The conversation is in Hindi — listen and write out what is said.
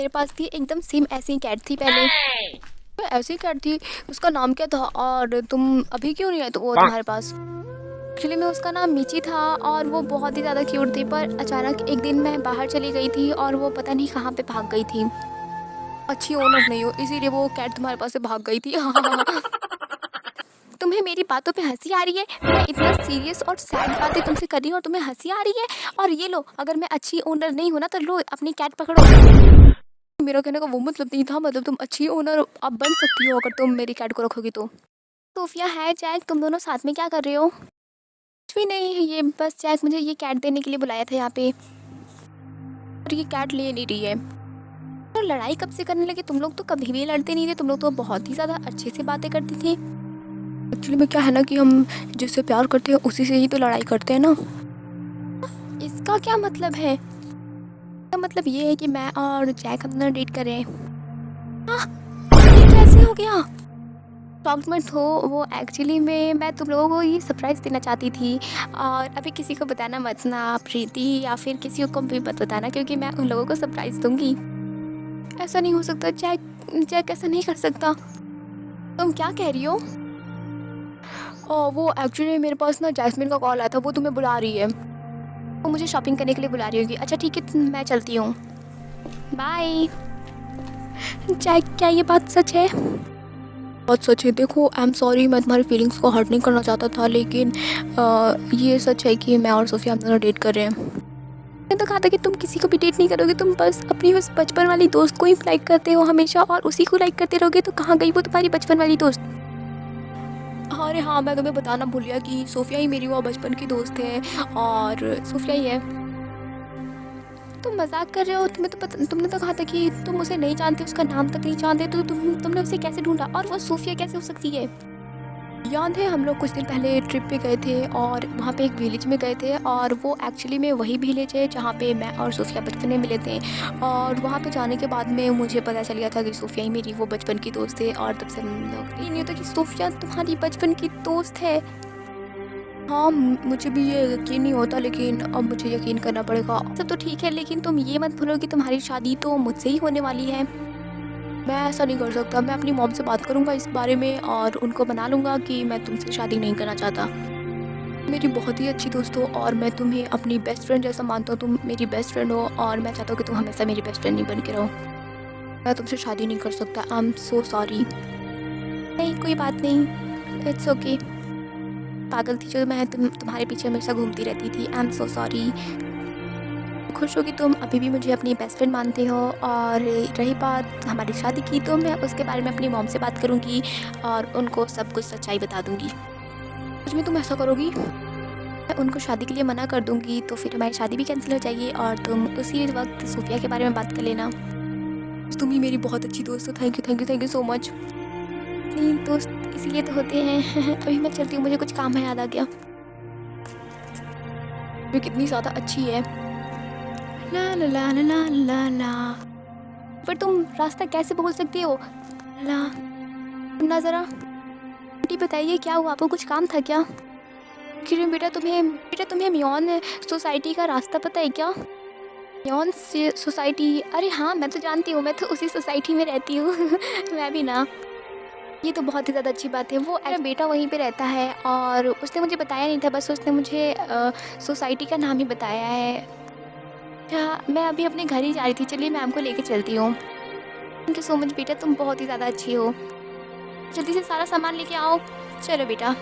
मेरे पास भी एकदम सेम ऐसी ही कैट थी पहले। तो ऐसी कैट थी, उसका नाम क्या था और तुम अभी क्यों नहीं आए तो वो तुम्हारे पास? एक्चुअली में उसका नाम मिची था और वो बहुत ही ज़्यादा क्यूट थी, पर अचानक एक दिन मैं बाहर चली गई थी और वो पता नहीं कहाँ पे भाग गई थी। अच्छी ओनर नहीं हो इसीलिए वो कैट तुम्हारे पास से भाग गई थी। तुम्हें मेरी बातों पे हंसी आ रही है? मैं इतना सीरियस और सैड बातें तुमसे कर रही हूँ और तुम्हें हंसी आ रही है? और ये लो, अगर मैं अच्छी ओनर नहीं हूँ ना तो लो अपनी कैट पकड़ो। मेरा कहने का वो मतलब नहीं था, मतलब तुम अच्छी ओनर अब बन सकती हो अगर तुम मेरी कैट को रखोगी तो। सोफिया है जैक, तुम दोनों साथ में क्या कर रहे हो? कुछ भी नहीं, ये बस जैक मुझे ये कैट देने के लिए बुलाया था यहाँ पे और ये कैट ले नहीं रही है। तो लड़ाई कब से करने लगे तुम लोग? तो कभी भी लड़ते नहीं थे, तुम लोग तो बहुत ही ज़्यादा अच्छे से बातें करती थी। एक्चुअली में क्या है ना कि हम जिससे प्यार करते हैं उसी से ही तो लड़ाई करते हैं ना। इसका क्या मतलब है? इसका मतलब ये है कि मैं और जैक हम दोनों डेट कर रहे हैं। हाँ, ये कैसे हो गया? शॉक्ड मत हो, वो एक्चुअली में मैं तुम लोगों को ये सरप्राइज़ देना चाहती थी और अभी किसी को बताना मत ना, प्रीति या फिर किसी को भी मत बताना क्योंकि मैं उन लोगों को सरप्राइज़ दूंगी। ऐसा नहीं हो सकता जैक, जैक ऐसा नहीं कर सकता। तुम क्या कह रही हो? वो एक्चुअली मेरे पास ना जैस्मिन का कॉल आया था, वो तुम्हें बुला रही है। वो मुझे शॉपिंग करने के लिए बुला रही होगी। अच्छा ठीक है, मैं चलती हूँ, बाय। जैक क्या ये बात सच है? बहुत सच है। देखो आई एम सॉरी, मैं तुम्हारी फीलिंग्स को हर्ट नहीं करना चाहता था, लेकिन ये सच है कि मैं और सोफिया हम दोनों डेट कर रहे हैं। मैंने तो कहा था कि तुम किसी को भी डेट नहीं करोगे, तुम बस अपनी उस बचपन वाली दोस्त को ही लाइक करते हो हमेशा और उसी को लाइक करते रहोगे। तो कहाँ गई वो तुम्हारी बचपन वाली दोस्त? अरे हाँ, मैं तुम्हें बताना भूल गया कि सोफिया ही मेरी वो बचपन की दोस्त है और सोफिया ही है। तुम मजाक कर रहे हो? तुमने तो कहा था कि तुम उसे नहीं जानते, उसका नाम तक नहीं जानते, तो तुमने उसे कैसे ढूंढा और वो सोफिया कैसे हो सकती है? याद है हम लोग कुछ दिन पहले ट्रिप पे गए थे और वहाँ पे एक विलेज में गए थे और वो एक्चुअली में वही विलेज है जहाँ पे मैं और सोफिया बचपन में मिले थे। और वहाँ पे जाने के बाद में मुझे पता चल गया था कि सोफिया ही मेरी वो बचपन की दोस्त है और तब से हम लोग ये नहीं होता कि सोफिया तुम्हारी बचपन की दोस्त है। हाँ, मुझे भी ये यकीन नहीं होता, लेकिन अब मुझे यकीन करना पड़ेगा। सब तो ठीक है, लेकिन तुम ये मत भूलो कि तुम्हारी शादी तो मुझसे ही होने वाली है। मैं ऐसा नहीं कर सकता, मैं अपनी मॉम से बात करूँगा इस बारे में और उनको मना लूँगा कि मैं तुमसे शादी नहीं करना चाहता। मेरी बहुत ही अच्छी दोस्त हो और मैं तुम्हें अपनी बेस्ट फ्रेंड जैसा मानता हूँ, तुम मेरी बेस्ट फ्रेंड हो और मैं चाहता हूँ कि तुम हमेशा मेरी बेस्ट फ्रेंड ही बन के रहो। मैं तुमसे शादी नहीं कर सकता, आई एम सो सॉरी। नहीं कोई बात नहीं, इट्स ओके। पागल थी जो मैं तुम्हारे पीछे हमेशा घूमती रहती थी, आई एम सो सॉरी। खुश हो कि तुम अभी भी मुझे अपनी बेस्ट फ्रेंड मानते हो। और रही बात हमारी शादी की, तो मैं उसके बारे में अपनी मॉम से बात करूँगी और उनको सब कुछ सच्चाई बता दूँगी। कुछ में तुम ऐसा करोगी? मैं उनको शादी के लिए मना कर दूँगी तो फिर हमारी शादी भी कैंसिल हो जाएगी और तुम उसी वक्त सोफिया के बारे में बात कर लेना। तुम ही मेरी बहुत अच्छी दोस्त हो, thank you thank you thank you so much. नहीं दोस्त इसीलिए तो होते हैं। अभी मैं चलती हूँ, मुझे कुछ काम है, याद आ गया। वो कितनी ज़्यादा अच्छी है। ला ला ला ला ला ला ला। पर तुम रास्ता कैसे भूल सकती हो? ला सुनना ज़रा। आंटी बताइए क्या हुआ, आपको कुछ काम था क्या? किरण बेटा तुम्हें म्योन सोसाइटी का रास्ता पता है क्या? म्योन सोसाइटी? अरे हाँ मैं तो जानती हूँ, मैं तो उसी सोसाइटी में रहती हूँ। मैं भी ना। ये तो बहुत ही ज़्यादा अच्छी बात है। वो मेरा बेटा वहीं पे रहता है और उसने मुझे बताया नहीं था, बस उसने मुझे सोसाइटी का नाम ही बताया है। अच्छा मैं अभी अपने घर ही जा रही थी, चलिए मैं आपको लेके चलती हूँ। थैंक यू सो मच बेटा, तुम बहुत ही ज़्यादा अच्छी हो। जल्दी से सारा सामान लेके आओ। चलो बेटा।